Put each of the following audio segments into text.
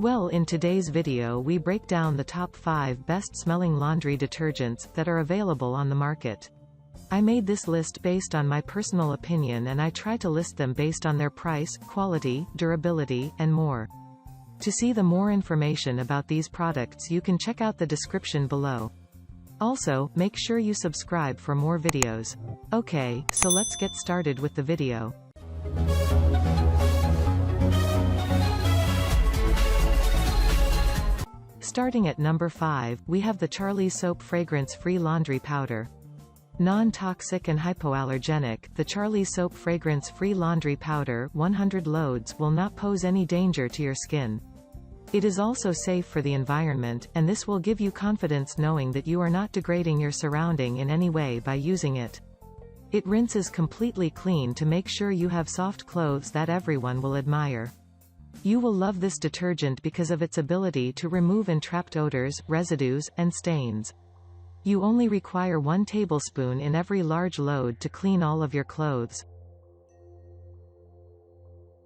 Well, in today's video we break down the top 5 best smelling laundry detergents that are available on the market. I made this list based on my personal opinion and I try to list them based on their price, quality, durability, and more. To see the more information about these products you can check out the description below. Also, make sure you subscribe for more videos. Okay, so let's get started with the video. Starting at number 5, we have the Charlie Soap Fragrance-Free Laundry Powder. Non-toxic and hypoallergenic, the Charlie Soap Fragrance-Free Laundry Powder 100 loads will not pose any danger to your skin. It is also safe for the environment, and this will give you confidence knowing that you are not degrading your surrounding in any way by using it. It rinses completely clean to make sure you have soft clothes that everyone will admire. You will love this detergent because of its ability to remove entrapped odors, residues, and stains. You only require 1 tablespoon in every large load to clean all of your clothes.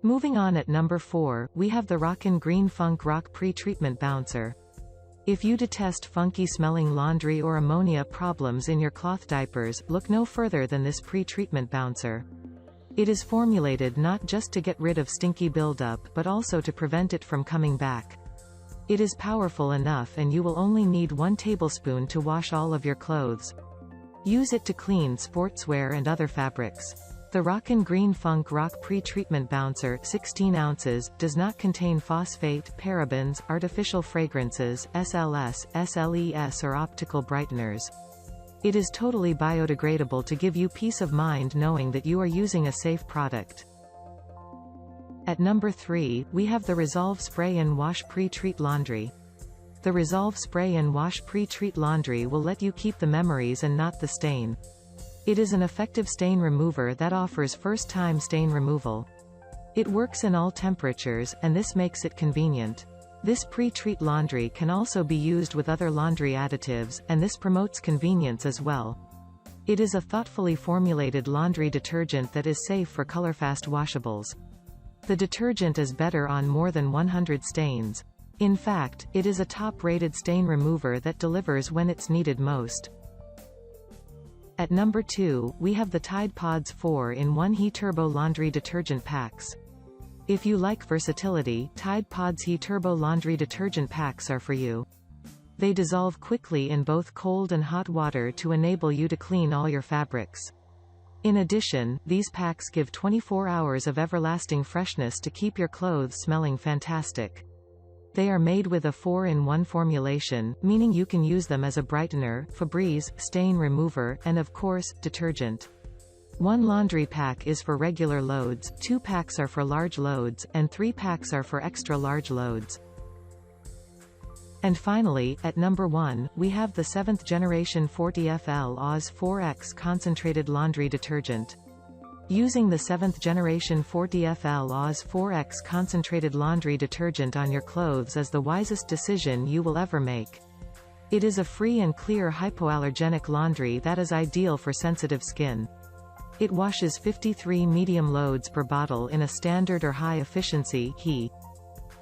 Moving on at number 4, we have the Rockin Green Funk Rock Pre-Treatment Bouncer. If you detest funky smelling laundry or ammonia problems in your cloth diapers, look no further than this pre-treatment bouncer. It is formulated not just to get rid of stinky buildup but also to prevent it from coming back. It is powerful enough and you will only need 1 tablespoon to wash all of your clothes. Use it to clean sportswear and other fabrics. The Rockin Green Funk Rock Pre-Treatment Bouncer 16 ounces, does not contain phosphate, parabens, artificial fragrances, SLS, SLES or optical brighteners. It is totally biodegradable to give you peace of mind knowing that you are using a safe product. At number 3, we have the Resolve Spray and Wash Pre-Treat Laundry. The Resolve Spray and Wash Pre-Treat Laundry will let you keep the memories and not the stain. It is an effective stain remover that offers first-time stain removal. It works in all temperatures, and this makes it convenient. This pre-treat laundry can also be used with other laundry additives, and this promotes convenience as well. It is a thoughtfully formulated laundry detergent that is safe for color-fast washables. The detergent is better on more than 100 stains. In fact, it is a top-rated stain remover that delivers when it's needed most. At number 2, we have the Tidepods 4-in-1 He Turbo Laundry Detergent Packs. If you like versatility, Tidepods He Turbo Laundry Detergent Packs are for you. They dissolve quickly in both cold and hot water to enable you to clean all your fabrics. In addition, these packs give 24 hours of everlasting freshness to keep your clothes smelling fantastic. They are made with a 4-in-1 formulation, meaning you can use them as a brightener, Febreze, stain remover, and of course, detergent. 1 laundry pack is for regular loads, 2 packs are for large loads, and 3 packs are for extra large loads. And finally, at number 1, we have the 7th generation 40FL Oz 4X Concentrated Laundry Detergent. Using the 7th generation 40FL Oz 4X Concentrated Laundry Detergent on your clothes is the wisest decision you will ever make. It is a free and clear hypoallergenic laundry that is ideal for sensitive skin. It washes 53 medium loads per bottle in a standard or high-efficiency HE.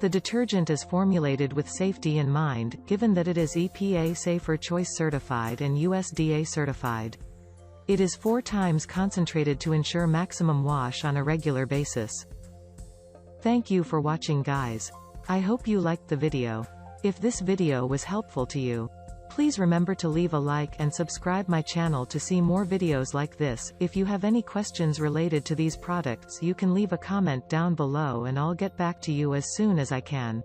The detergent is formulated with safety in mind, given that it is EPA Safer Choice certified and USDA certified. It is 4 times concentrated to ensure maximum wash on a regular basis. Thank you for watching, guys. I hope you liked the video. If this video was helpful to you, please remember to leave a like and subscribe my channel to see more videos like this. If you have any questions related to these products you can leave a comment down below and I'll get back to you as soon as I can.